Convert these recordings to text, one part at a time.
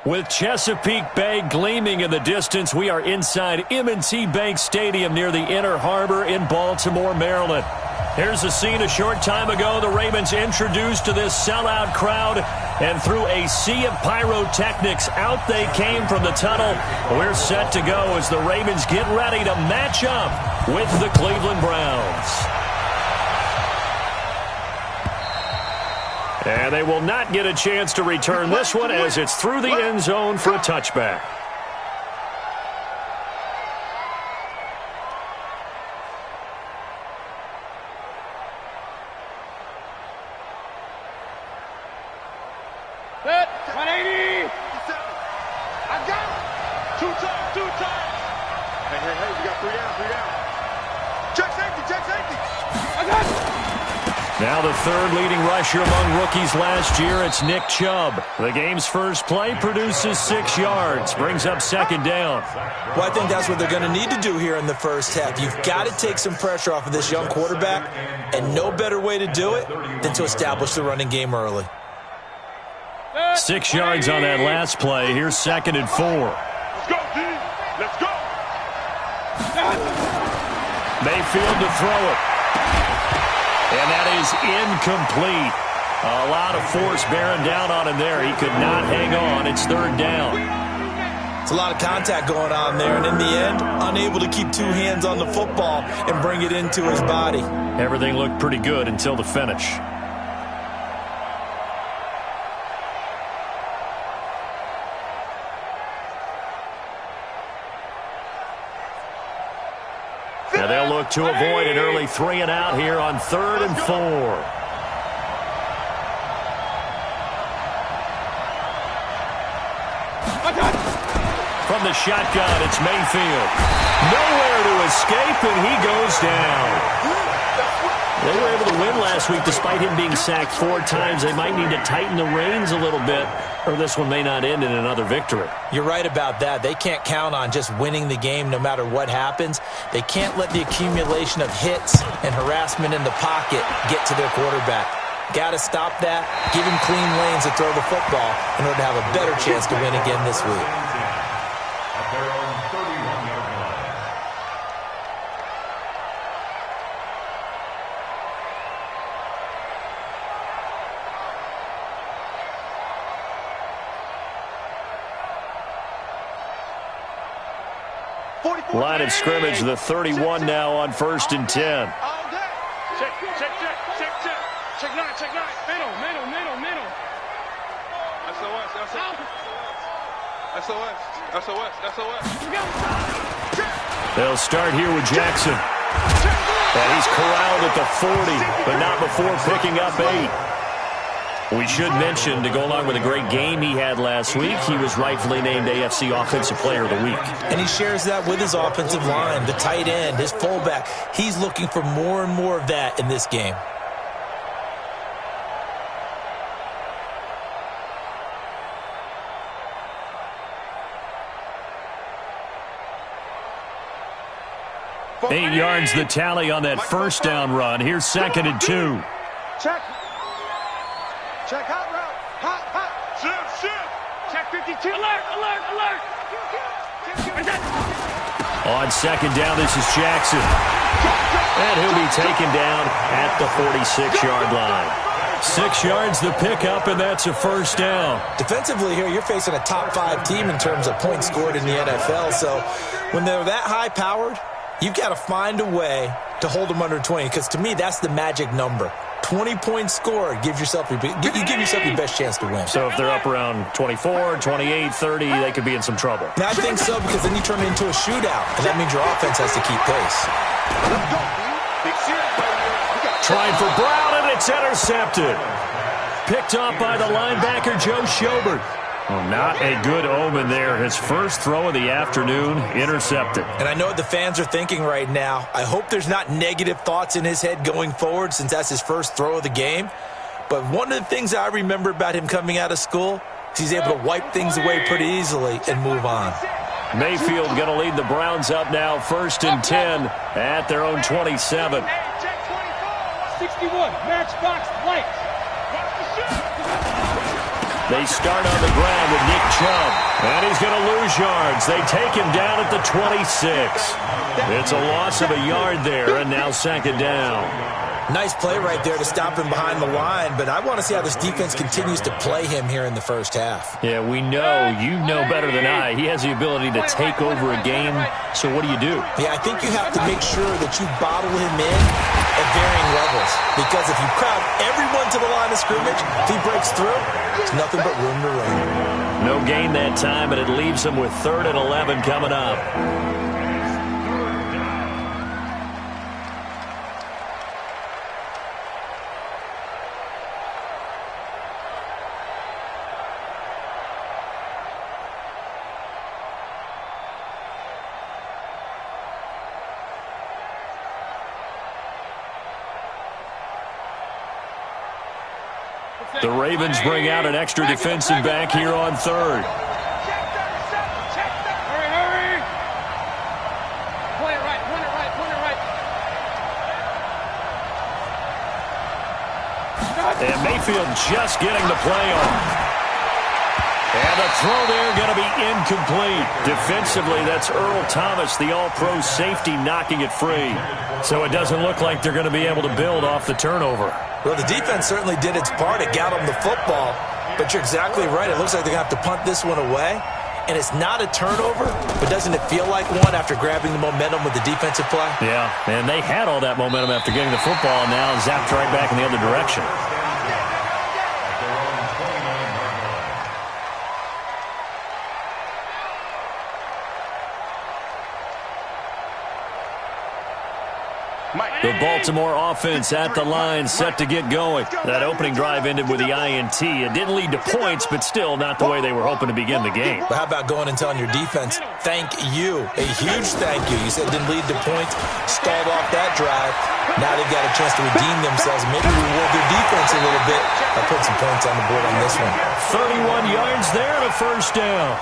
With Chesapeake Bay gleaming in the distance, we are inside M&T Bank Stadium near the Inner Harbor in Baltimore, Maryland. Here's a scene a short time ago. The Ravens introduced to this sellout crowd, and through a sea of pyrotechnics, out they came from the tunnel. We're set to go as the Ravens get ready to match up with the Cleveland Browns. And they will not get a chance to return this one as it's through the end zone for a touchback. Set, 180. I got it. Two times. Hey, we got three down. Check safety. I got it. Now the third leading rusher among rookies last year, it's Nick Chubb. The game's first play produces 6 yards, brings up second down. Well, I think that's what they're going to need to do here in the first half. You've got to take some pressure off of this young quarterback, and no better way to do it than to establish the running game early. 6 yards on that last play. Here's 2nd and 4. Let's go, D. Let's go. Mayfield to throw it. And that is incomplete. A lot of force bearing down on him there. He could not hang on. It's 3rd down. It's a lot of contact going on there, and in the end, unable to keep 2 hands on the football and bring it into his body. Everything looked pretty good until the finish. Now they'll look to avoid an early 3 and out here on 3rd and 4. From the shotgun, it's Mayfield. Nowhere to escape, and he goes down. They were able to win last week despite him being sacked 4 times. They might need to tighten the reins a little bit, or this one may not end in another victory. You're right about that. They can't count on just winning the game no matter what happens. They can't let the accumulation of hits and harassment in the pocket get to their quarterback. Got to stop that, give him clean lanes to throw the football in order to have a better chance to win again this week. Line of scrimmage, the 31 now on 1st and 10. Check 9. Middle. SOS. They'll start here with Jackson. And he's corralled at the 40, but not before picking up 8. We should mention, to go along with a great game he had last week, he was rightfully named AFC Offensive Player of the Week. And he shares that with his offensive line, the tight end, his fullback. He's looking for more and more of that in this game. Eight yards the tally on that first down run. Here's 2nd and 2. Check hot route. Shift. Check 52. Alert. On 2nd down, this is Jackson. And he'll be taken down at the 46-yard line. 6 yards the pickup, and that's a 1st down. Defensively here, you're facing a top 5 team in terms of points scored in the NFL. So when they're that high-powered, you've got to find a way to hold them under 20, because to me, that's the magic number. 20 points scored, you give yourself your best chance to win. So if they're up around 24, 28, 30, they could be in some trouble. And I think so, because then you turn it into a shootout, and that means your offense has to keep pace. Trying for Brown, and it's intercepted. Picked off by the linebacker, Joe Schobert. Well, not a good omen there. His first throw of the afternoon, intercepted. And I know what the fans are thinking right now. I hope there's not negative thoughts in his head going forward, since that's his first throw of the game. But one of the things I remember about him coming out of school is he's able to wipe things away pretty easily and move on. Mayfield going to lead the Browns up now, 1st and 10 at their own 27. 61, matchbox lights. They start on the ground with Nick Chubb. And he's going to lose yards. They take him down at the 26. It's a loss of a yard there, and now second down. Nice play right there to stop him behind the line, but I want to see how this defense continues to play him here in the first half. Yeah, we know, you know better than I, he has the ability to take over a game, so what do you do? Yeah, I think you have to make sure that you bottle him in at varying levels, because if you crowd everyone to the line of scrimmage, if he breaks through, it's nothing but room to run. No gain that time, and it leaves him with 3rd and 11 coming up. The Ravens bring out an extra defensive back here on 3rd. Hurry. Point it right. And Mayfield just getting the play off. And the throw there going to be incomplete. Defensively, that's Earl Thomas, the all-pro safety, knocking it free. So it doesn't look like they're going to be able to build off the turnover. Well, the defense certainly did its part. It got them the football. But you're exactly right. It looks like they're going to have to punt this one away. And it's not a turnover, but doesn't it feel like one after grabbing the momentum with the defensive play? Yeah, and they had all that momentum after getting the football, and now zapped right back in the other direction. The Baltimore offense at the line, set to get going. That opening drive ended with the INT. It didn't lead to points, but still not the way they were hoping to begin the game. But how about going and telling your defense, thank you, a huge thank you. You said it didn't lead to points, stalled off that drive. Now they've got a chance to redeem themselves, maybe reward their defense a little bit by putting some points on the board on this one. 31 yards there and a first down.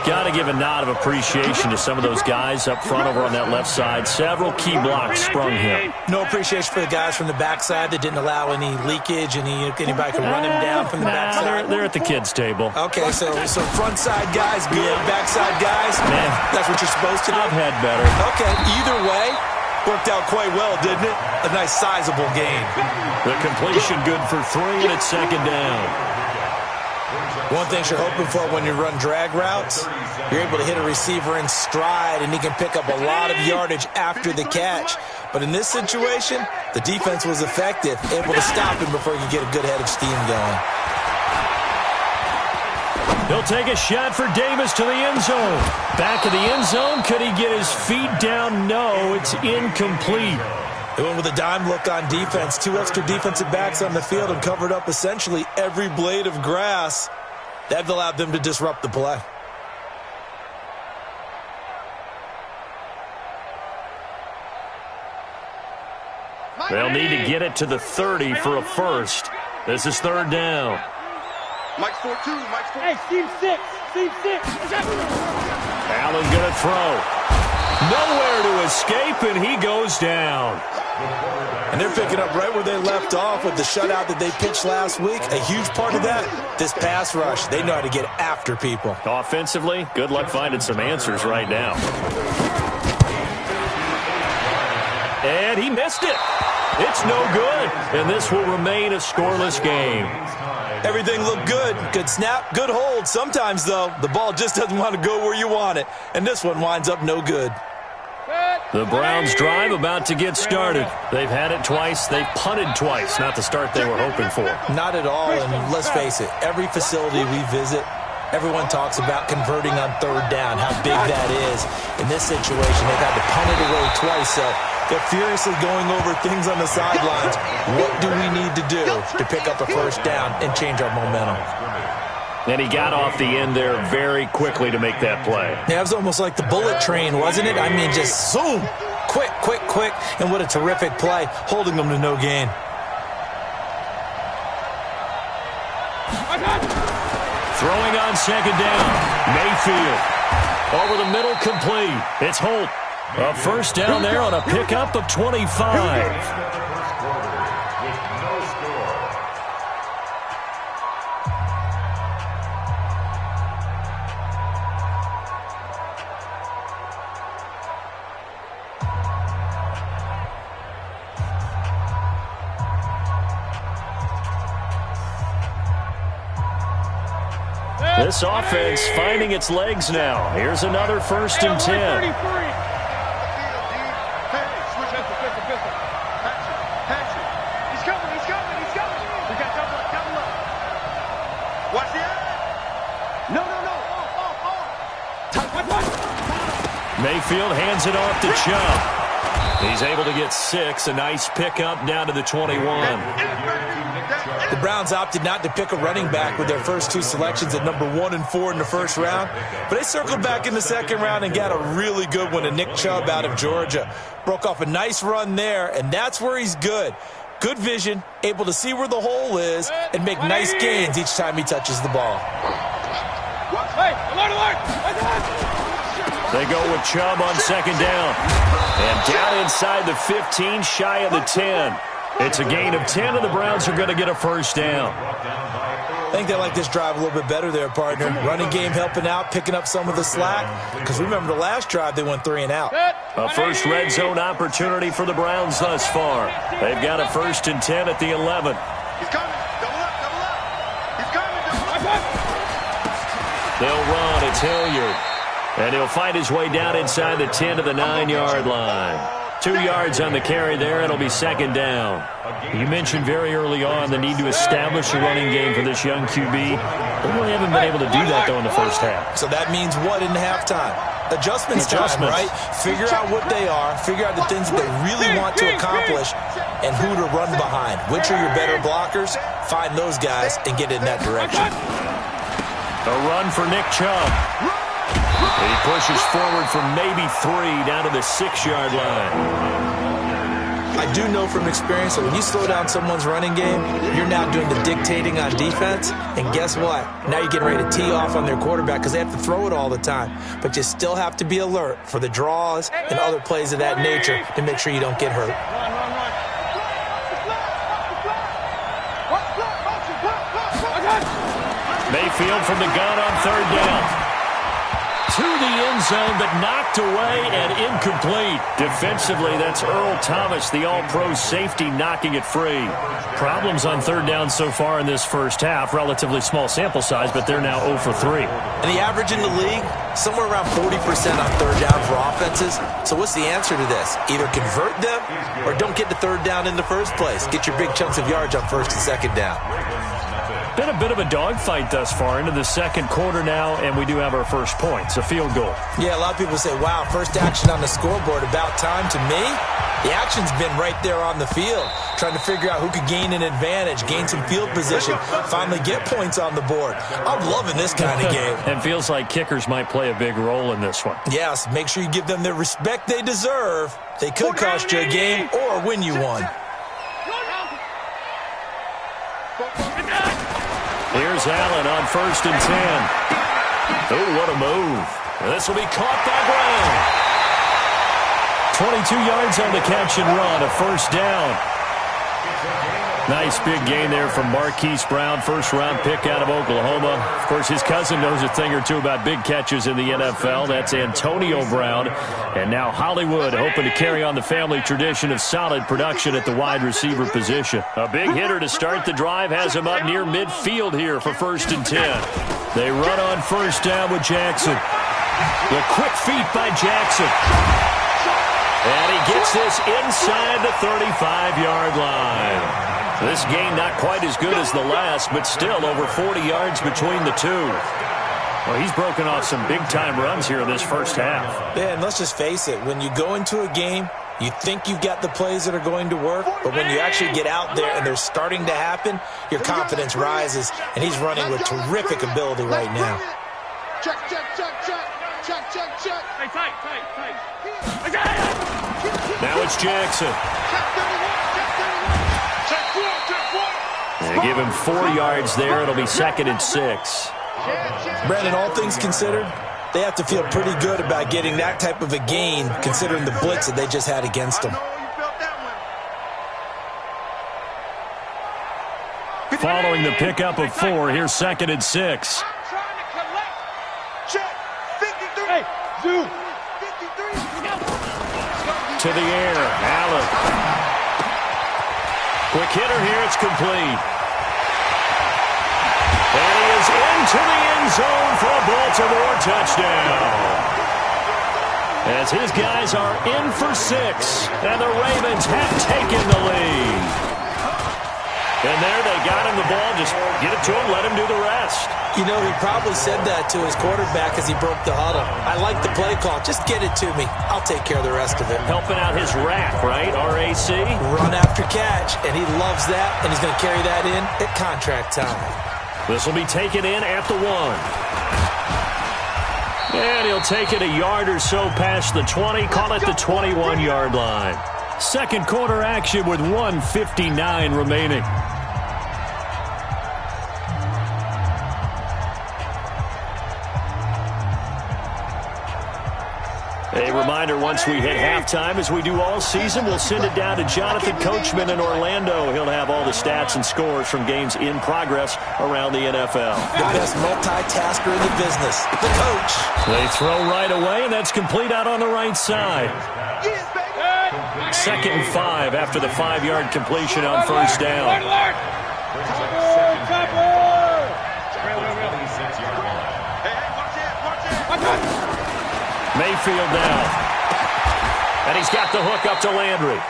Got to give a nod of appreciation to some of those guys up front over on that left side. Several key blocks sprung him. No appreciation for the guys from the backside that didn't allow any leakage, anybody could run him down from the backside. They're at the kids' table. Okay, so front side guys, good. Backside guys, man, that's what you're supposed to do? I've had better. Okay, either way, worked out quite well, didn't it? A nice sizable gain. The completion good for 3, and it's second down. One thing you're hoping for when you run drag routes, you're able to hit a receiver in stride, and he can pick up a lot of yardage after the catch. But in this situation, the defense was effective, able to stop him before he could get a good head of steam going. He'll take a shot for Davis to the end zone. Back of the end zone. Could he get his feet down? No, it's incomplete. They went with a dime look on defense. 2 extra defensive backs on the field and covered up essentially every blade of grass. That allowed them to disrupt the play. They'll need to get it to the 30 for a first. This is 3rd down. Mike's 4-2. Mike's 4. Hey, Steve 6. Allen going to throw. Nowhere to escape, and he goes down. And they're picking up right where they left off with the shutout that they pitched last week. A huge part of that, this pass rush. They know how to get after people. Offensively, good luck finding some answers right now. And he missed it. It's no good, and this will remain a scoreless game. Everything looked good. Good snap, good hold. Sometimes, though, the ball just doesn't want to go where you want it, and this one winds up no good. The Browns drive about to get started. They've had it twice. They've punted twice. Not the start they were hoping for. Not at all, and let's face it, every facility we visit, everyone talks about converting on 3rd down, how big that is. In this situation, they've had to punt it away twice, so they're furiously going over things on the sidelines. What do we need to do to pick up a first down and change our momentum? And he got off the end there very quickly to make that play. Yeah, it was almost like the bullet train, wasn't it? I mean, just zoom, quick, and what a terrific play, holding them to no gain. Throwing on second down, Mayfield. Over the middle, complete. It's Holt. A first down there on a pickup of 25. This offense finding its legs now. Here's another 1st and 10. Mayfield hands it off to Chubb. He's able to get 6. A nice pickup down to the 21. The Browns opted not to pick a running back with their first 2 selections at number 1 and 4 in the first round. But they circled back in the second round and got a really good one to Nick Chubb out of Georgia. Broke off a nice run there, and that's where he's good. Good vision, able to see where the hole is, and make nice gains each time he touches the ball. They go with Chubb on 2nd down. And down inside the 15, shy of the 10. It's a gain of 10, and the Browns are going to get a 1st down. I think they like this drive a little bit better there, partner. Running game helping out, picking up some of the slack. Because remember the last drive, they went 3 and out. A first red zone opportunity for the Browns thus far. They've got a 1st and 10 at the 11. He's coming. Double up, double up. He's coming, double up. They'll run. It's Hilliard. And he'll find his way down inside the 10 to the 9-yard line. 2 yards on the carry there. It'll be 2nd down. You mentioned very early on the need to establish a running game for this young QB. They really haven't been able to do that, though, in the first half. So that means what in halftime? Adjustments time, right? Figure out what they are. Figure out the things that they really want to accomplish and who to run behind. Which are your better blockers? Find those guys and get in that direction. A run for Nick Chubb. He pushes forward for maybe 3 down to the 6-yard line. I do know from experience that when you slow down someone's running game, you're now doing the dictating on defense. And guess what? Now you're getting ready to tee off on their quarterback because they have to throw it all the time. But you still have to be alert for the draws and other plays of that nature to make sure you don't get hurt. Mayfield from the gun on 3rd down. To the end zone, but knocked away and incomplete. Defensively, that's Earl Thomas, the all-pro safety, knocking it free. Problems on 3rd down so far in this first half. Relatively small sample size, but they're now 0 for 3. And the average in the league, somewhere around 40% on 3rd down for offenses. So what's the answer to this? Either convert them or don't get to 3rd down in the first place. Get your big chunks of yards on 1st and 2nd down. Been a bit of a dogfight thus far into the 2nd quarter now, and we do have our first points, a field goal. Yeah, a lot of people say, wow, first action on the scoreboard, about time. To me, the action's been right there on the field, trying to figure out who could gain an advantage, gain some field position, finally get points on the board. I'm loving this kind of game. And feels like kickers might play a big role in this one. Yes, make sure you give them the respect they deserve. They could cost you a game or win you one. Here's Allen on 1st and 10. Oh, what a move. This will be caught by Brown. 22 yards on the catch and run, a 1st down. Nice big gain there from Marquise Brown, 1st-round pick out of Oklahoma. Of course, his cousin knows a thing or two about big catches in the NFL. That's Antonio Brown. And now Hollywood hoping to carry on the family tradition of solid production at the wide receiver position. A big hitter to start the drive has him up near midfield here for 1st and 10. They run on 1st down with Jackson. The quick feet by Jackson. And he gets this inside the 35-yard line. This game not quite as good as the last, but still over 40 yards between the two. Well, he's broken off some big-time runs here in this first half. Yeah, and let's just face it. When you go into a game, you think you've got the plays that are going to work, but when you actually get out there and they're starting to happen, your confidence rises, and he's running with terrific ability right now. Check, check, check, check. Check, check, check. Hey, tight. Now it's Jackson. They give him 4 yards there. It'll be 2nd and 6. Brandon, all things considered, they have to feel pretty good about getting that type of a gain considering the blitz that they just had against them. Following the pickup of 4, here's 2nd and 6. Hey, Zoo. To the air, Allen. Quick hitter here, it's complete. And he is into the end zone for a Baltimore touchdown. As his guys are in for 6, and the Ravens have taken the lead. And there they got him the ball. Just get it to him, let him do the rest. You know, he probably said that to his quarterback as he broke the huddle. I like the play call. Just get it to me. I'll take care of the rest of it. Helping out his rack, right? R-A-C? Run after catch, and he loves that, and he's going to carry that in at contract time. This will be taken in at the 1. And he'll take it a yard or so past the 20. Call it the 21-yard line. Second quarter action with 1:59 remaining. A reminder, once we hit halftime, as we do all season, we'll send it down to Jonathan Coachman in Orlando. He'll have all the stats and scores from games in progress around the NFL. The best multitasker in the business, the coach. They throw right away, and that's complete out on the right side. Second and 5 after the 5-yard completion on first down. Mayfield now. And he's got the hook up to Landry.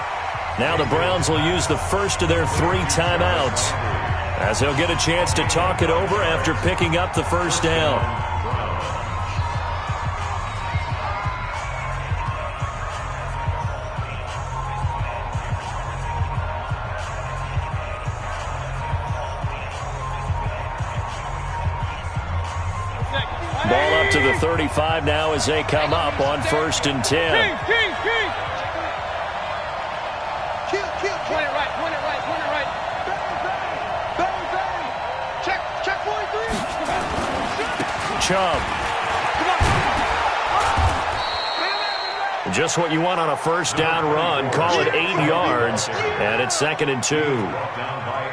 Now the Browns will use the first of their 3 timeouts, as they'll get a chance to talk it over after picking up the first down. Ball up to the 35 now as they come up on 1st and 10. Point it right. Check 43. Chubb. Just what you want on a first down run. Call it 8 yards, and it's 2nd and 2.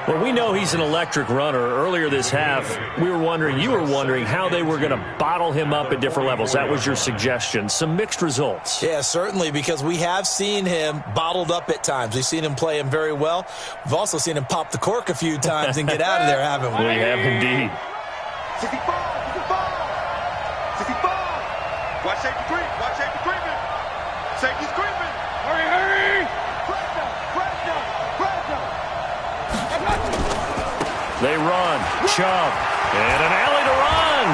Well, we know he's an electric runner. Earlier this half, you were wondering how they were going to bottle him up at different levels. That was your suggestion. Some mixed results. Yeah, certainly, because we have seen him bottled up at times. We've seen him play him very well. We've also seen him pop the cork a few times and get out of there, haven't we? We have indeed. 65. Watch safety creep. Safety's creeping. Hurry. They run. Chubb. And an alley to run.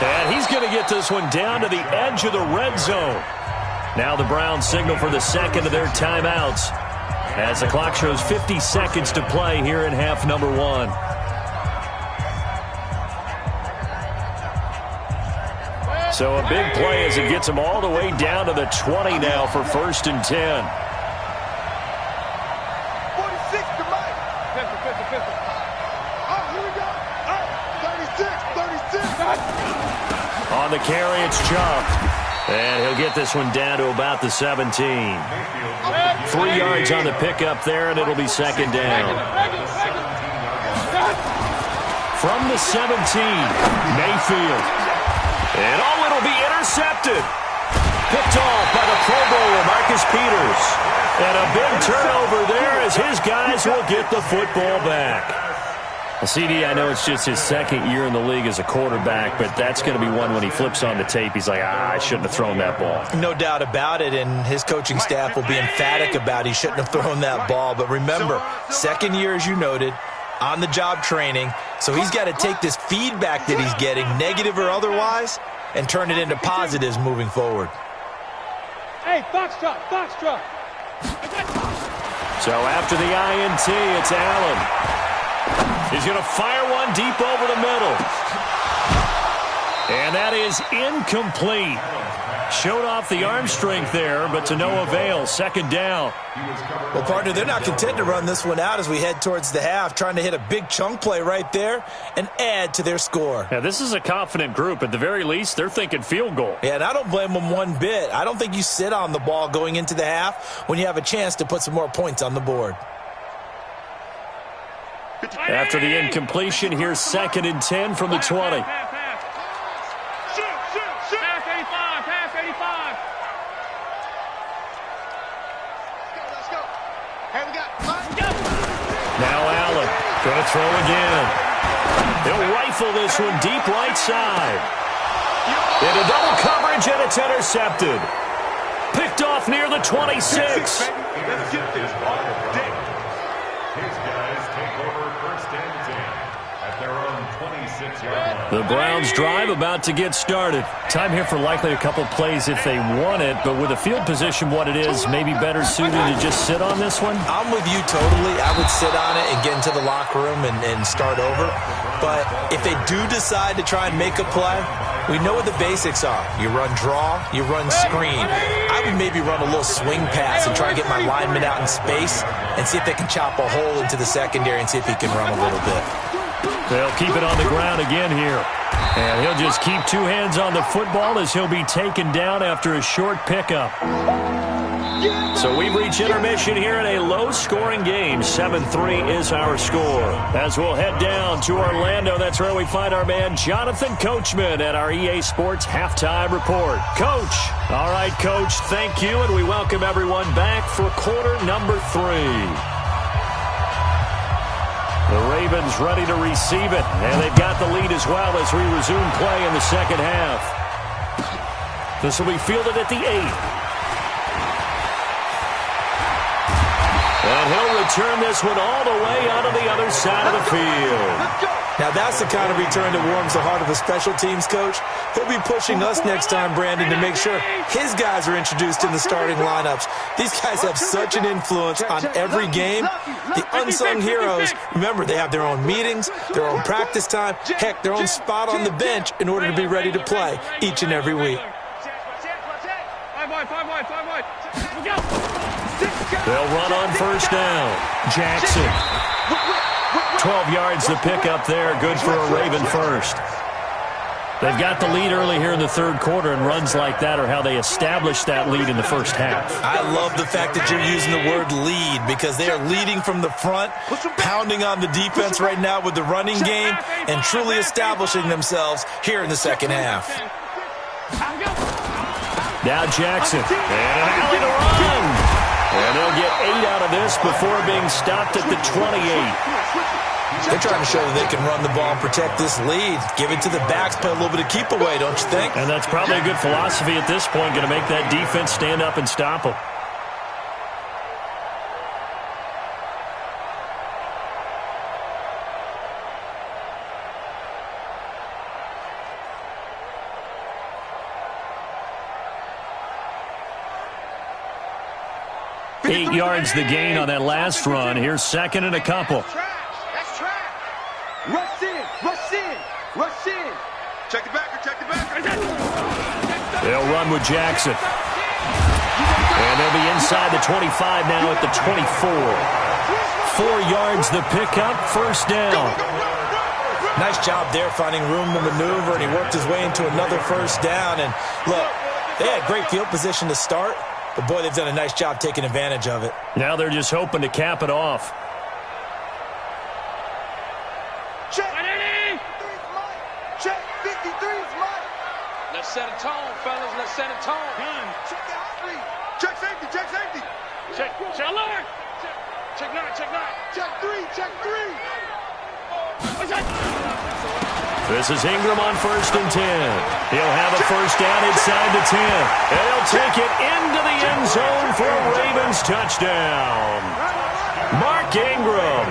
And he's going to get this one down to the edge of the red zone. Now the Browns signal for the second of their timeouts, as the clock shows 50 seconds to play here in half number 1. So a big play as it gets them all the way down to the 20 now for 1st and 10. 46 to Mike. Pistol. Oh, here we go. Oh, 36. On the carry, it's Chubb. And he'll get this one down to about the 17. 3 yards on the pickup there, and it'll be 2nd down. From the 17, Mayfield. And it'll be intercepted. Picked off by the Pro Bowler, Marcus Peters. And a big turnover there as his guys will get the football back. Well, CD, I know it's just his 2nd year in the league as a quarterback, but that's going to be one when he flips on the tape. He's like, I shouldn't have thrown that ball. No doubt about it, and his coaching staff will be emphatic about he shouldn't have thrown that ball. But remember, 2nd year, as you noted, on-the-job training. So he's got to take this feedback that he's getting, negative or otherwise, and turn it into positives moving forward. Hey, box truck. So after the INT, it's Allen. He's going to fire one deep over the middle. And that is incomplete. Showed off the arm strength there, but to no avail. 2nd down. Well, partner, they're not content to run this one out as we head towards the half, trying to hit a big chunk play right there and add to their score. Now, this is a confident group. At the very least, they're thinking field goal. Yeah, and I don't blame them one bit. I don't think you sit on the ball going into the half when you have a chance to put some more points on the board. After the incompletion, here's 2nd and 10 from the 20. Pass 85. Let's go. Hey, we got. Now Allen going to throw again. He'll rifle this one deep right side. Into double coverage, and it's intercepted. Picked off near the 26. Let's get this ball dead. His guys take over first and 10 at their own 26-yard line. The Browns drive about to get started. Time here for likely a couple plays if they want it, but with the field position what it is, maybe better suited to just sit on this one? I'm with you totally. I would sit on it and get into the locker room and start over. But if they do decide to try and make a play, we know what the basics are. You run draw, you run screen. I would maybe run a little swing pass and try and get my lineman out in space and see if they can chop a hole into the secondary and see if he can run a little bit. They'll keep it on the ground again here. And he'll just keep two hands on the football as he'll be taken down after a short pickup. So we've reached intermission here in a low-scoring game. 7-3 is our score. As we'll head down to Orlando, that's where we find our man Jonathan Coachman at our EA Sports Halftime Report. Coach. All right, Coach, thank you, and we welcome everyone back for quarter number 3. The Ravens ready to receive it, and they've got the lead as well as we resume play in the second half. This will be fielded at the 8. And he'll return this one all the way out of the other side of the field. Now that's the kind of return that warms the heart of a special teams coach. He'll be pushing us next time, Brandon, to make sure his guys are introduced in the starting lineups. These guys have such an influence on every game. The unsung heroes, remember, they have their own meetings, their own practice time, heck, their own spot on the bench in order to be ready to play each and every week. They'll run on first down. Jackson. 12 yards to pick up there. Good for a Raven first. They've got the lead early here in the third quarter, and runs like that are how they established that lead in the first half. I love the fact that you're using the word lead because they are leading from the front, pounding on the defense right now with the running game, and truly establishing themselves here in the second half. Now Jackson. And an alley to run. And they'll get 8 out of this before being stopped at the 28. They're trying to show that they can run the ball and protect this lead. Give it to the backs, play a little bit of keep away, don't you think? And that's probably a good philosophy at this point, going to make that defense stand up and stop them. Eight yards the gain on that last run. Here's second and a couple. That's track. Rush in, rush in, rush in. Check it back, check it back. They'll run with Jackson. And they'll be inside the 25 now at the 24. 4 yards the pickup, first down. Nice job there finding room to maneuver, and he worked his way into another first down. And look, they had great field position to start. But, boy, they've done a nice job taking advantage of it. Now they're just hoping to cap it off. Check. Check. 53's Mike. Let's set a tone, fellas. Let's set a tone. Check the athlete. Check safety. Check safety. Check alert. Check 9. Check 9. Check 3. Check 3. This is Ingram on first and 10. He'll have a first down inside the 10. And he'll take it into the end zone for a Ravens touchdown. Mark Ingram,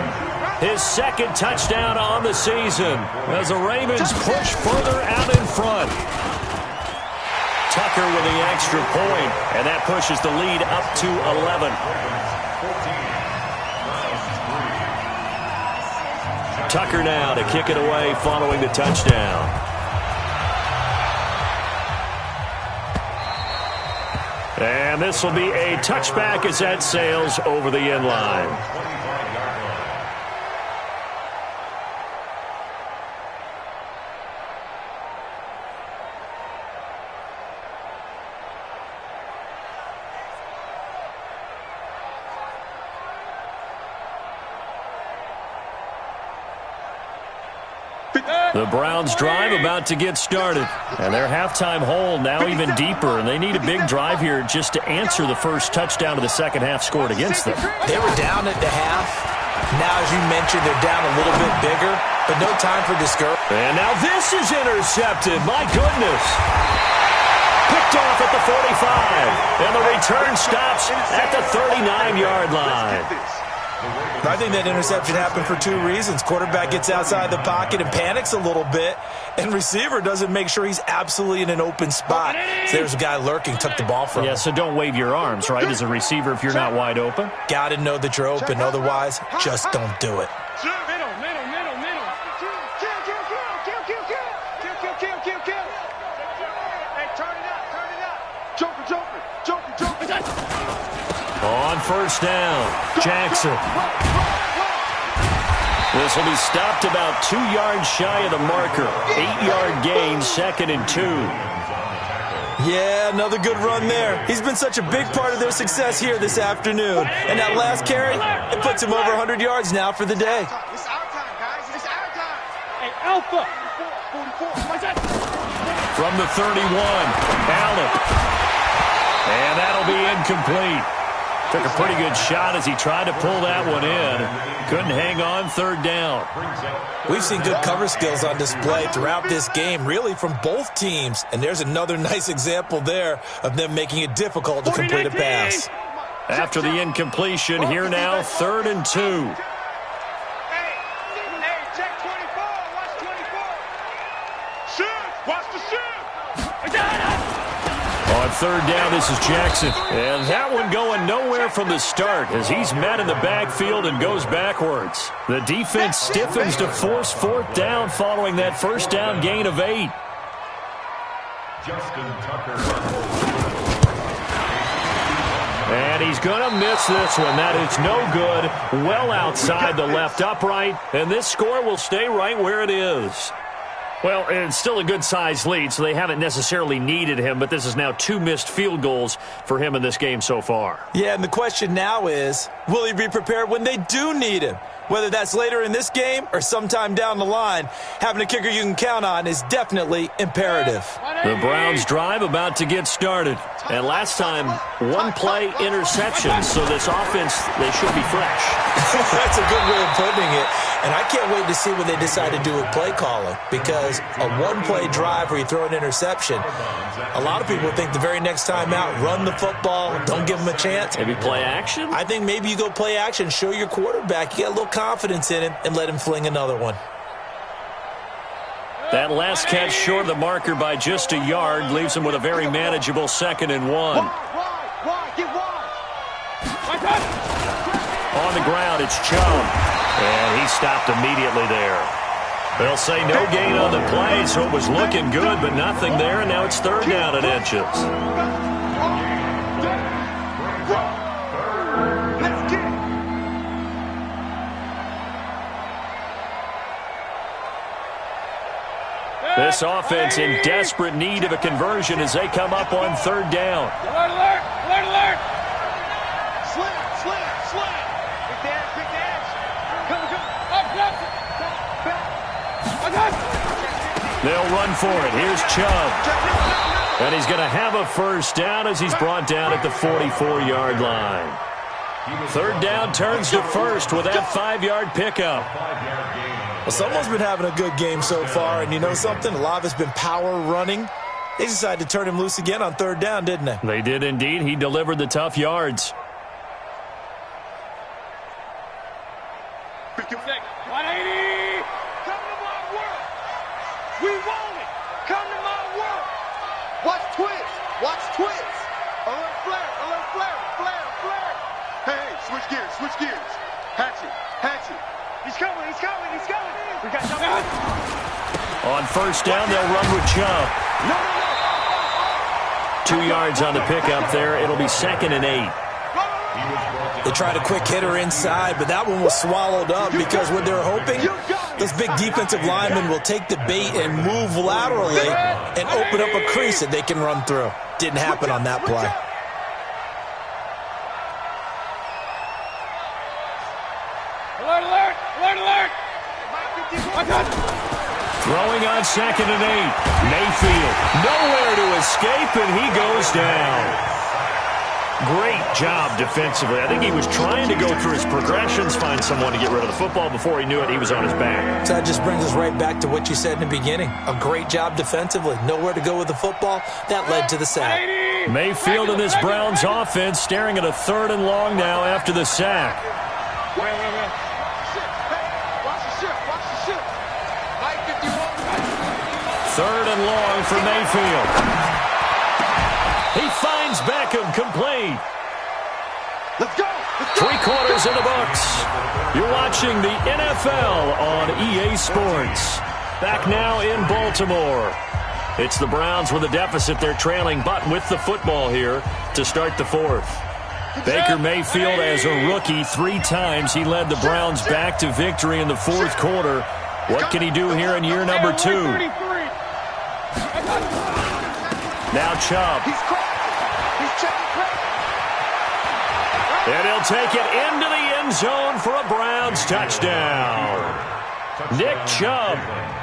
his second touchdown on the season as the Ravens push further out in front. Tucker with the extra point, and that pushes the lead up to 11. Tucker now to kick it away following the touchdown. And this will be a touchback as that sails over the end line. The Browns drive about to get started. And their halftime hole now even deeper. And they need a big drive here just to answer the first touchdown of the second half scored against them. They were down at the half. Now, as you mentioned, they're down a little bit bigger, but no time for discouragement. And now this is intercepted. My goodness. Picked off at the 45. And the return stops at the 39-yard line. I think that interception happened for two reasons. Quarterback gets outside the pocket and panics a little bit, and receiver doesn't make sure he's absolutely in an open spot. So there's a guy lurking, took the ball from him. Yeah, so don't wave your arms, right, as a receiver if you're not wide open. Got to know that you're open. Otherwise, just don't do it. Middle. Kill. Hey, turn it up. Joker. On first down, Jackson. This will be stopped about 2 yards shy of the marker. 8-yard gain, 2nd and 2. Yeah, another good run there. He's been such a big part of their success here this afternoon. And that last carry, it puts him over 100 yards now for the day. It's our time, guys. It's our time. Hey, Alpha. 44. From the 31, Allen. And that'll be incomplete. Took a pretty good shot as he tried to pull that one in. Couldn't hang on, 3rd down. We've seen good cover skills on display throughout this game, really from both teams. And there's another nice example there of them making it difficult to complete a pass. After the incompletion, here now, 3rd and 2. Hey, check 24. Watch 24. Shoot. Watch the shoot. On 3rd down, this is Jackson. And that one going nowhere from the start as he's met in the backfield and goes backwards. The defense stiffens to force 4th down following that first down gain of 8. Justin Tucker. And he's going to miss this one. That is no good. Well outside the left upright. And this score will stay right where it is. Well, it's still a good-sized lead, so they haven't necessarily needed him, but this is now 2 missed field goals for him in this game so far. Yeah, and the question now is, will he be prepared when they do need him? Whether that's later in this game or sometime down the line, having a kicker you can count on is definitely imperative. The Browns drive about to get started. And last time, 1-play interception, so this offense, they should be fresh. That's a good way of putting it. And I can't wait to see what they decide to do with play calling, because a 1-play drive where you throw an interception, a lot of people think the very next time out, run the football, don't give them a chance. Maybe play action? I think maybe you go play action, show your quarterback, you get a little confidence in him, and let him fling another one. That last catch short of the marker by just a yard leaves him with a very manageable 2nd and 1. Wide. Get wide. On the ground, it's Chubb. And he stopped immediately there. They'll say no gain on the play, so it was looking good, but nothing there, and now it's 3rd down and inches. Let's get it. This offense in desperate need of a conversion as they come up on 3rd down. Alert. Slam. Big dash. Come. They'll run for it. Here's Chubb. And he's going to have a first down as he's brought down at the 44-yard line. 3rd down turns to first with that 5-yard pickup. Well, someone's been having a good game so far, and you know something? A lot of it's been power running. They decided to turn him loose again on 3rd down, didn't they? They did indeed. He delivered the tough yards. 180. Come to my world. We want it. Come to my world. Watch twist. Alert flare. Hey, switch gears. Hatchet. He's coming. We got something. On first down, they'll run with Chubb. No. 2 yards on the pickup there. It'll be 2nd and 8. They tried a quick hitter inside, but that one was swallowed up because what they're hoping, those big defensive linemen will take the bait and move laterally and open up a crease that they can run through. Didn't happen on that play. Alert. Throwing on 2nd and 8. Mayfield nowhere to escape, and he goes down. Great job defensively. I think he was trying to go through his progressions, find someone to get rid of the football. Before he knew it, he was on his back. So that just brings us right back to what you said in the beginning. A great job defensively. Nowhere to go with the football. That led to the sack. Mayfield and this Browns offense staring at a 3rd and long now after the sack. Wait. Watch the ship. Watch the ship. Mike, if you want. 3rd and long for Mayfield. He finds Beckham complete. Let's go. 3/4 in the books. You're watching the NFL on EA Sports. Back now in Baltimore. It's the Browns with a deficit. They're trailing, but with the football here to start the 4th. Baker Mayfield, as a rookie, 3 times he led the Browns back to victory in the 4th quarter. What can he do here in year number 2? Now Chubb. He's checking. And he'll take it into the end zone for a Browns touchdown. Nick Chubb,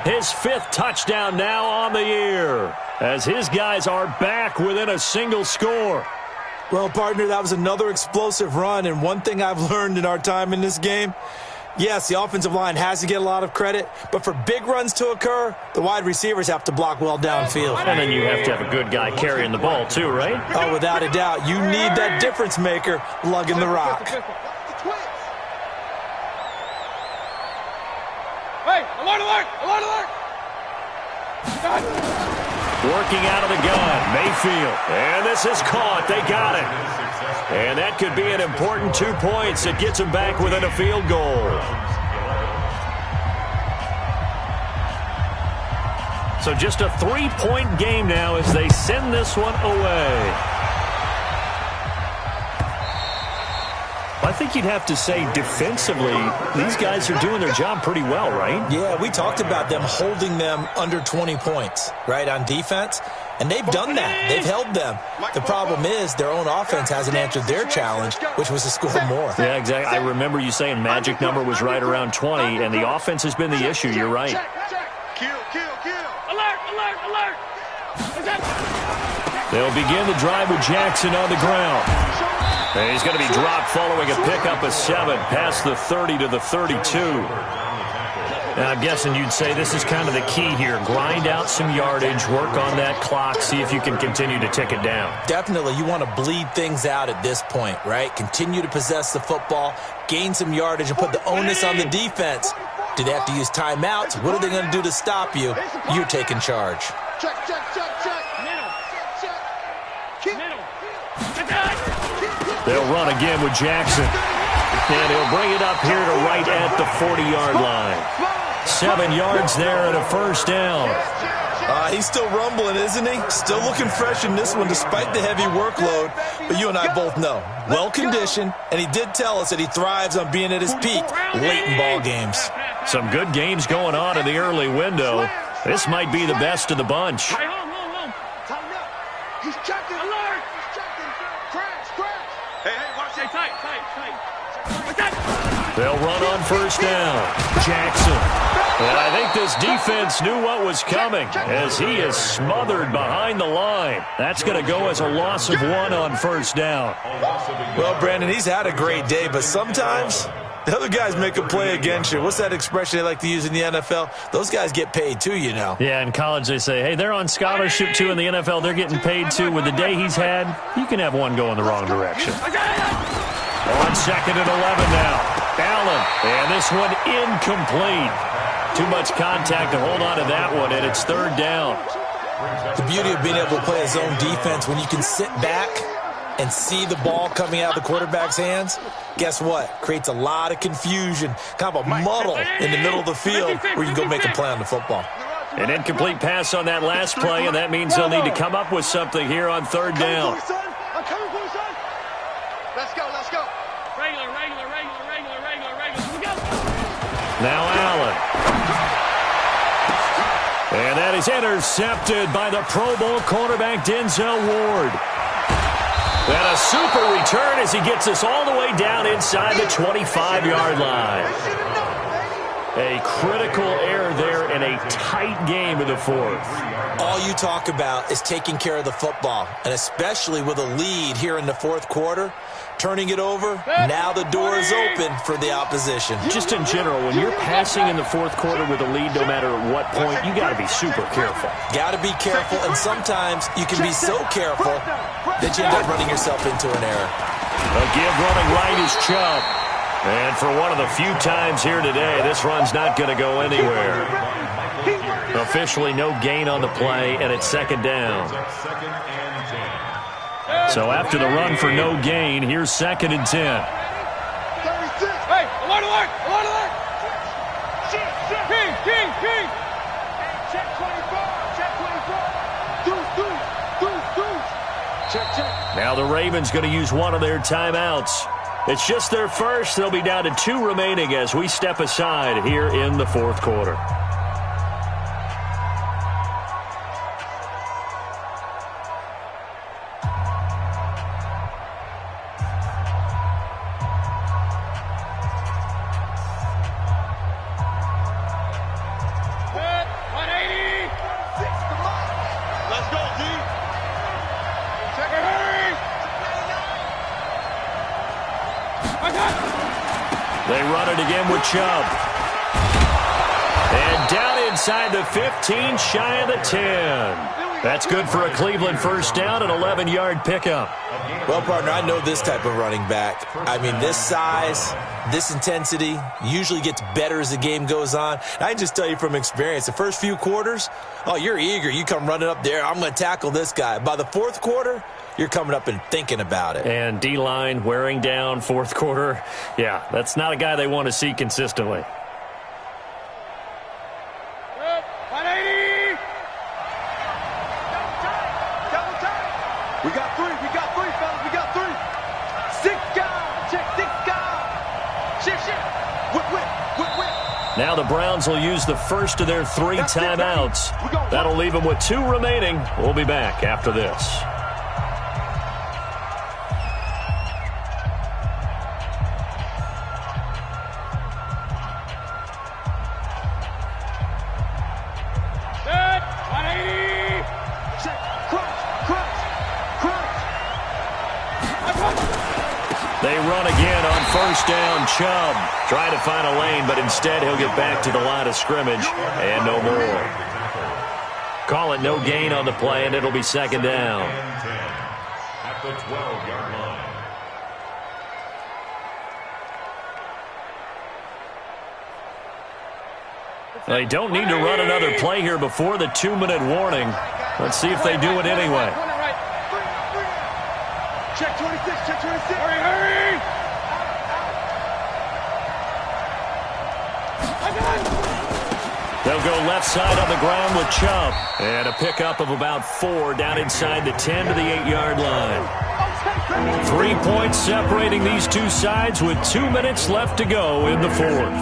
his 5th touchdown now on the year, as his guys are back within a single score. Well, partner, that was another explosive run, and one thing I've learned in our time in this game, yes, the offensive line has to get a lot of credit, but for big runs to occur, the wide receivers have to block well downfield. And then you have to have a good guy carrying the ball too, right? Oh, without a doubt. You need that difference maker lugging the rock. Hey, alert! Working out of the gun, Mayfield. And this is caught. They got it. And that could be an important 2 points that gets them back within a field goal. So just a 3-point game now as they send this one away. I think you'd have to say defensively, these guys are doing their job pretty well, right? Yeah, we talked about them holding them under 20 points, right, on defense. And they've done that. They've held them. The problem is their own offense hasn't answered their challenge, which was to score more. Yeah, exactly. I remember you saying magic number was right around 20, and the offense has been the issue. You're right. Kill. Alert! They'll begin the drive with Jackson on the ground. And he's going to be dropped following a pickup of 7 past the 30 to the 32. Now, I'm guessing you'd say this is kind of the key here. Grind out some yardage, work on that clock, see if you can continue to tick it down. Definitely. You want to bleed things out at this point, right? Continue to possess the football, gain some yardage, and put the onus on the defense. Do they have to use timeouts? What are they going to do to stop you? You're taking charge. Check. Middle. They'll run again with Jackson. And he'll bring it up here to right at the 40-yard line. 7 yards there and a first down. He's still rumbling, isn't he? Still looking fresh in this one despite the heavy workload. But you and I both know, well-conditioned, and he did tell us that he thrives on being at his peak late in ball games. Some good games going on in the early window. This might be the best of the bunch. Home. He's checking. Alert! He's checking. Crash. Hey, watch Stay it. tight. They'll run on first down. Jackson. And I think this defense knew what was coming as he is smothered behind the line. That's going to go as a loss of 1 on first down. Well, Brandon, he's had a great day, but sometimes the other guys make a play against you. What's that expression they like to use in the NFL? Those guys get paid too, you know. Yeah, in college they say, hey, they're on scholarship too. In the NFL, they're getting paid too. With the day he's had, you can have one go in the wrong direction. On 2nd and 11 now. Allen, and this one incomplete. Too much contact to hold on to that one, and it's 3rd down. The beauty of being able to play a zone defense, when you can sit back and see the ball coming out of the quarterback's hands, guess what? Creates a lot of confusion, kind of a muddle in the middle of the field where you can go make a play on the football. An incomplete pass on that last play, and that means they'll need to come up with something here on 3rd down. I'm coming for you, son. Let's go. Regular. We go. Now Allen. And that is intercepted by the Pro Bowl cornerback Denzel Ward. And a super return as he gets us all the way down inside the 25-yard line. A critical error there and a tight game in the fourth. All you talk about is taking care of the football, and especially with a lead here in the fourth quarter, turning it over, now the door is open for the opposition. Just in general, when you're passing in the fourth quarter with a lead, no matter what point, you got to be super careful. Got to be careful, and sometimes you can be so careful that you end up running yourself into an error. A give running right is Chubb. And for one of the few times here today, this run's not going to go anywhere. Officially no gain on the play, and it's second down. So after the run for no gain, here's second and 10. Hey, alert, alert, alert, alert. King, king, king. Check 24, check 24. Deuce, deuce, deuce, deuce. Check, check. Now the Ravens going to use one of their timeouts. It's just their first. They'll be down to 2 remaining as we step aside here in the fourth quarter. They run it again with Chubb. And down inside the 15, shy of the 10. That's good for a Cleveland first down, an 11-yard pickup. Well, partner, I know this type of running back. I mean, this size, this intensity usually gets better as the game goes on. I can just tell you from experience, the first few quarters, oh, you're eager. You come running up there, I'm going to tackle this guy. By the fourth quarter, you're coming up and thinking about it. And D-line wearing down fourth quarter. Yeah, that's not a guy they want to see consistently. 180. Double time. We got three, fellas, we got 3. 6 guys, check 6 guys. Shit. Whip. Now the Browns will use the first of their 3 timeouts. That'll leave them with 2 remaining. We'll be back after this. They run again on first down. Chubb trying to find a lane, but instead he'll get back to the line of scrimmage and no more. Call it no gain on the play, and it'll be second down. At the 12-yard line. They don't need to run another play here before the 2-minute warning. Let's see if they do it anyway. Check 26, check 26. Hurry. They'll go left side on the ground with Chubb. And a pickup of about 4 down inside the 10 to the 8-yard line. 3 points separating these two sides with 2 minutes left to go in the fourth.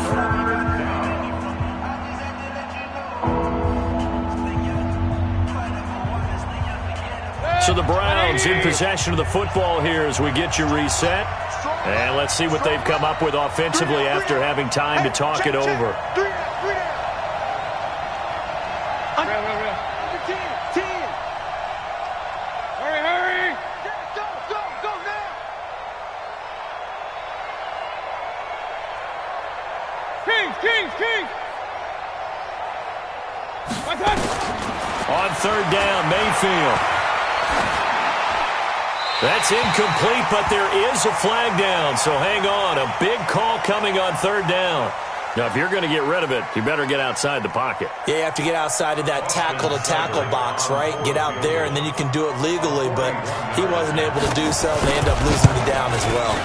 So the Browns in possession of the football here as we get you reset. And let's see what they've come up with offensively after having time to talk it over. Hurry. Go now. Kings. On third down, Mayfield. That's incomplete, but there is a flag down, so hang on. A big call coming on third down. Now, if you're going to get rid of it, you better get outside the pocket. Yeah, you have to get outside of that tackle-to-tackle box, right? Get out there, and then you can do it legally, but he wasn't able to do so, and they end up losing the down as well.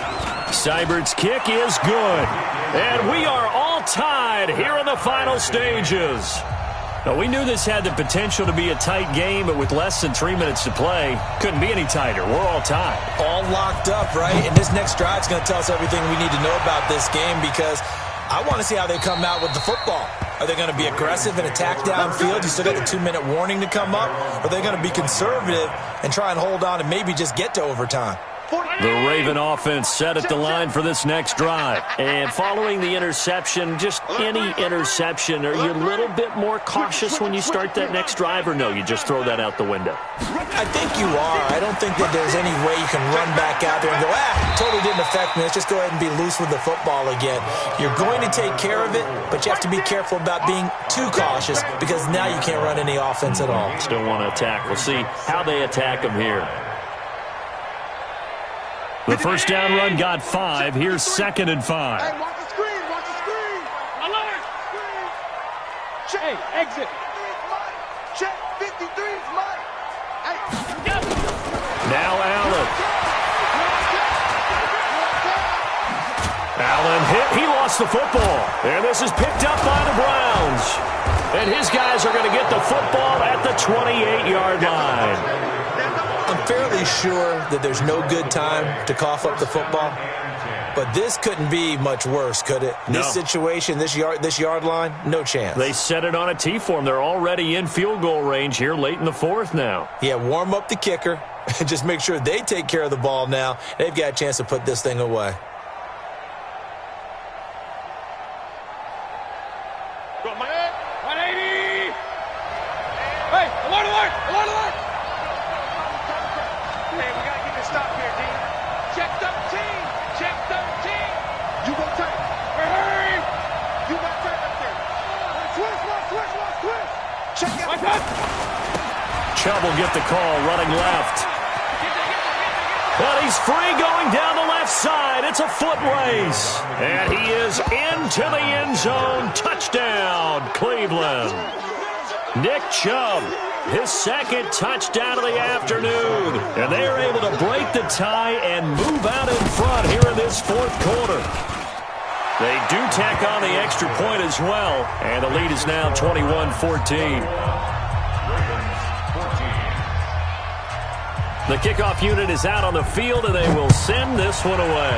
Seibert's kick is good. And we are all tied here in the final stages. Now, we knew this had the potential to be a tight game, but with less than 3 minutes to play, couldn't be any tighter. We're all tied. All locked up, right? And this next drive is going to tell us everything we need to know about this game because I want to see how they come out with the football. Are they going to be aggressive and attack downfield? You still got the 2-minute warning to come up? Or are they going to be conservative and try and hold on and maybe just get to overtime? The Raven offense set at the line for this next drive. And following the interception, just any interception, are you a little bit more cautious when you start that next drive, or no, you just throw that out the window? I think you are. I don't think that there's any way you can run back out there and go, totally didn't affect me. Let's just go ahead and be loose with the football again. You're going to take care of it, but you have to be careful about being too cautious because now you can't run any offense at all. Still want to attack. We'll see how they attack them here. The first down run got 5. Here's 2nd and 5. Hey, watch the screen, watch the screen. Alert! Check. Hey, exit. Check, 53 is mine. Hey. Now Allen. Allen hit. He lost the football. And this is picked up by the Browns. And his guys are going to get the football at the 28-yard line. I'm fairly sure that there's no good time to cough up the football, but this couldn't be much worse, could it? No. This situation, this yard line, no chance. They set it on a T for them. They're already in field goal range here late in the 4th now. Yeah, warm up the kicker and just make sure they take care of the ball now. They've got a chance to put this thing away. Go, Mike. 180. Hey, alert, alert, alert, alert. Hey, we got to get this stop here, D. Check 13. Check 13. You go tight. Hurry. You got tight up there. Switch. Check out. Watch out. Chubb will get the call running left. But he's free going down the left side. It's a foot race. And he is into the end zone. Touchdown, Cleveland. Nick Chubb, his 2nd touchdown of the afternoon. And they are able to break the tie and move out in front here in this 4th quarter. They do tack on the extra point as well. And the lead is now 21-14. The kickoff unit is out on the field, and they will send this one away.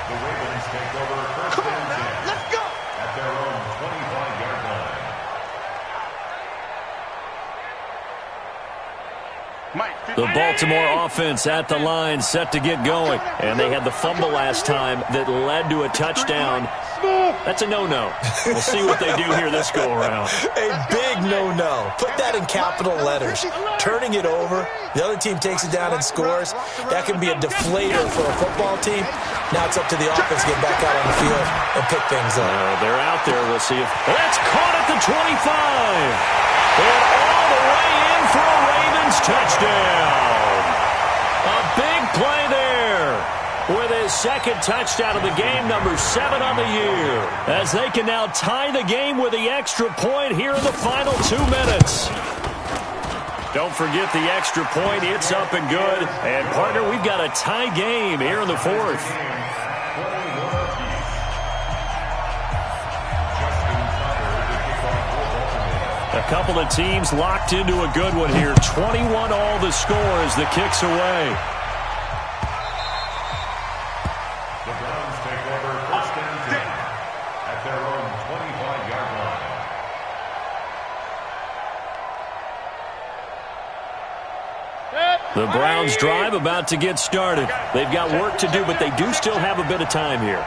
The Ravens take over first and 10. Let's go. At their own 25-yard line. The Baltimore offense at the line set to get going. And they had the fumble last time that led to a touchdown. That's a no-no. We'll see what they do here this go-around. A big no-no. Put that in capital letters. Turning it over, the other team takes it down and scores. That can be a deflator for a football team. Now it's up to the offense to get back out on the field and pick things up. They're out there. We'll see if... That's caught at the 25. And all the way in for a Ravens touchdown. A big play there. With his 2nd touchdown of the game, number 7 on the year. As they can now tie the game with the extra point here in the final 2 minutes. Don't forget the extra point. It's up and good. And, partner, we've got a tie game here in the 4th. A couple of teams locked into a good one here. 21 all the score as the kick's away. The Browns take over first and 10 at their own 25-yard line. The Browns drive about to get started. They've got work to do, but they do still have a bit of time here.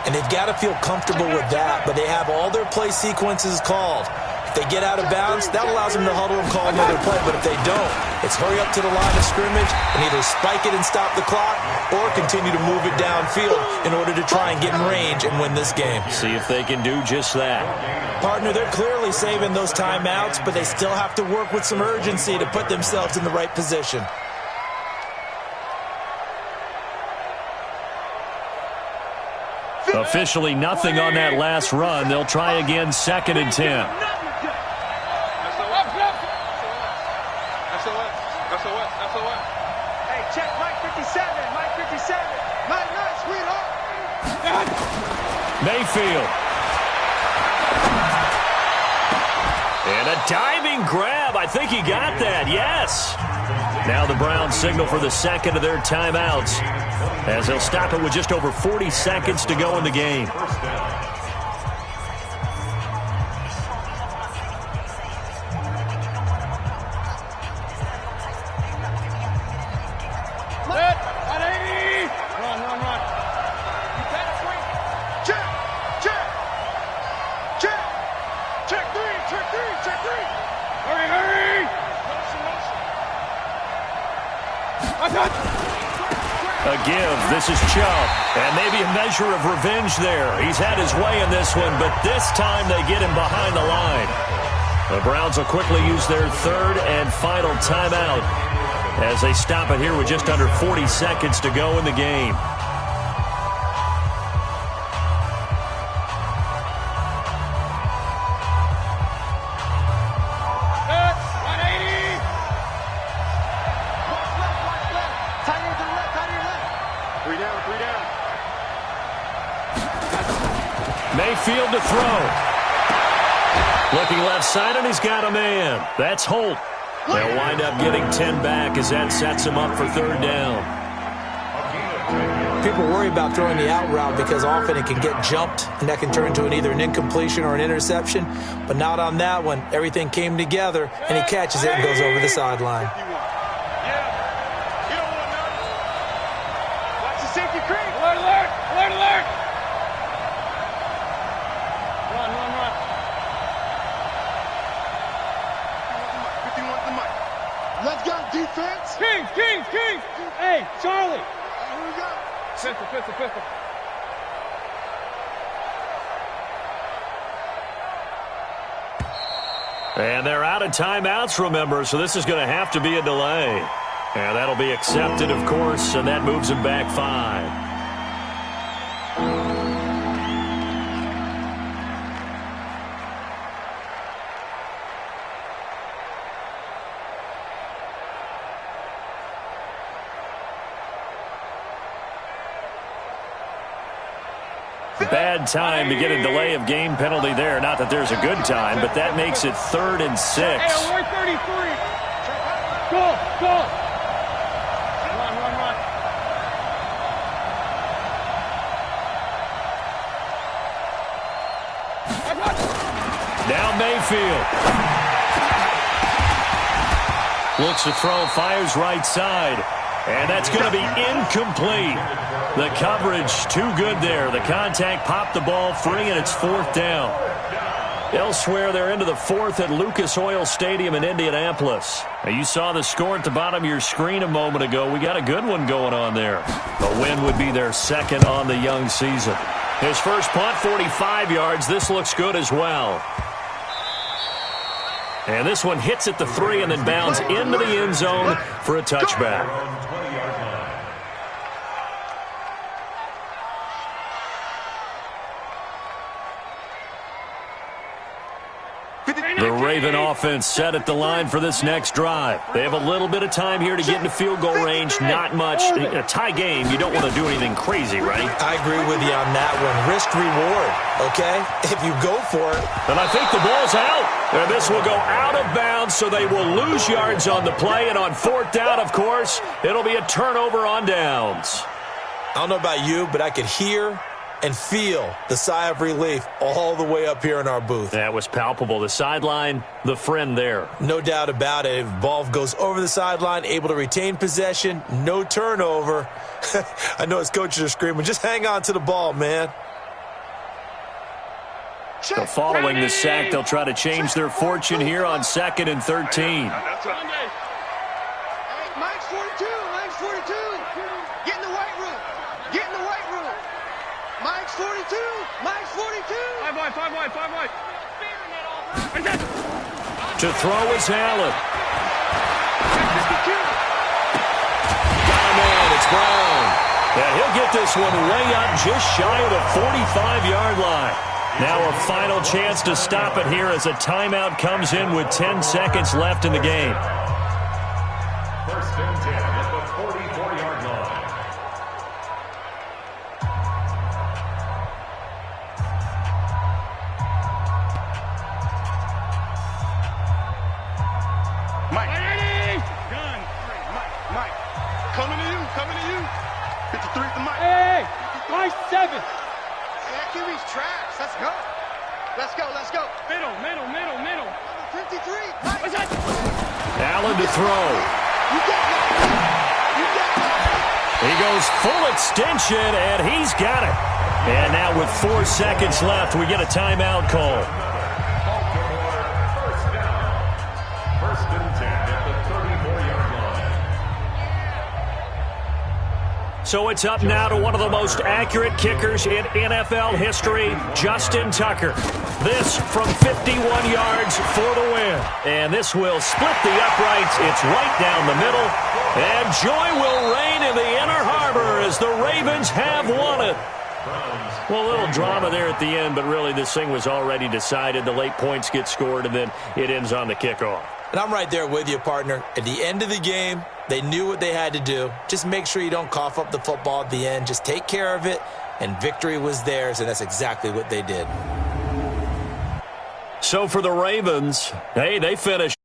And they've got to feel comfortable with that, but they have all their play sequences called. If they get out of bounds, that allows them to huddle and call another play. But if they don't, it's hurry up to the line of scrimmage and either spike it and stop the clock or continue to move it downfield in order to try and get in range and win this game. See if they can do just that. Partner, they're clearly saving those timeouts, but they still have to work with some urgency to put themselves in the right position. Officially nothing on that last run. They'll try again 2nd and 10. Hey, check Mike 57. Mike 57. Night, sweetheart. Mayfield. And a diving grab. I think he got that. Yes. Now the Browns signal for the 2nd of their timeouts, as they'll stop it with just over 40 seconds to go in the game. First down. A give. This is Chubb. And maybe a measure of revenge there. He's had his way in this one, but this time they get him behind the line. The Browns will quickly use their third and final timeout as they stop it here with just under 40 seconds to go in the game. Mayfield to throw. Looking left side, and he's got a man. That's Holt. They'll wind up getting 10 back as that sets him up for third down. People worry about throwing the out route because often it can get jumped, and that can turn into either an incompletion or an interception. But not on that one. Everything came together, and he catches it and goes over the sideline. Watch the safety creep. Alert, alert, alert, alert. Run, run, run. 51 the mic. Let's go, defense. Kings, Kings, Kings. Hey, Charlie. Here we go. Pistol, pistol, pistol. And they're out of timeouts, remember, so this is going to have to be a delay. And that'll be accepted, of course, and that moves him back 5. Bad time to get a delay of game penalty there. Not that there's a good time, but that makes it 3rd and 6. Hey, we're 33. Go, go. Run, run, run. Now Mayfield. Looks to throw, fires right side. And that's going to be incomplete. The coverage too good there. The contact popped the ball free, and it's 4th down. Elsewhere, they're into the 4th at Lucas Oil Stadium in Indianapolis. Now, you saw the score at the bottom of your screen a moment ago. We got a good one going on there. The win would be their 2nd on the young season. His first punt, 45 yards. This looks good as well. And this one hits at the 3 and then bounds into the end zone for a touchback. The Raven offense set at the line for this next drive. They have a little bit of time here to get into field goal range. Not much. In a tie game, you don't want to do anything crazy, right? I agree with you on that one. Risk reward, okay? If you go for it. And I think the ball's out. And this will go out of bounds, so they will lose yards on the play. And on 4th down, of course, it'll be a turnover on downs. I don't know about you, but I could hear and feel the sigh of relief all the way up here in our booth. That was palpable. The sideline, the friend there. No doubt about it. If ball goes over the sideline, able to retain possession, no turnover. I know his coaches are screaming, just hang on to the ball, man. So following the sack, they'll try to change their fortune here on 2nd and 13. Mike's 42. Mike's 42. Get in the white room. Get in the white room. Mike's 42. Mike's 42. 5 wide, 5 wide, 5 wide. To throw is Allen. Got a man. It's Brown. And he'll get this one way up just shy of the 45-yard line. Now a final chance to stop it here as a timeout comes in with 10 seconds left in the game. 1st and 10 at the 44-yard line. Mike. Gun. Mike. Coming to you. Coming to you. 53 at the mic. Hey, Mike 7. That QB's trash. Let's go. Let's go. Let's go. Middle, middle, middle, middle. 53. What's that? Allen to throw. You got that. You got that. He goes full extension, and he's got it. And now with 4 seconds left, we get a timeout call. Baltimore, 1st down. 1st and 10 at the 34-yard line. So it's up now to one of the most accurate kickers in NFL history, Justin Tucker. This from 51 yards for the win. And this will split the uprights. It's right down the middle. And joy will reign in the Inner Harbor as the Ravens have won it. Well, a little drama there at the end, but really this thing was already decided. The late points get scored, and then it ends on the kickoff. And I'm right there with you, partner. At the end of the game, they knew what they had to do. Just make sure you don't cough up the football at the end. Just take care of it, and victory was theirs, and that's exactly what they did. So for the Ravens, hey, they finished.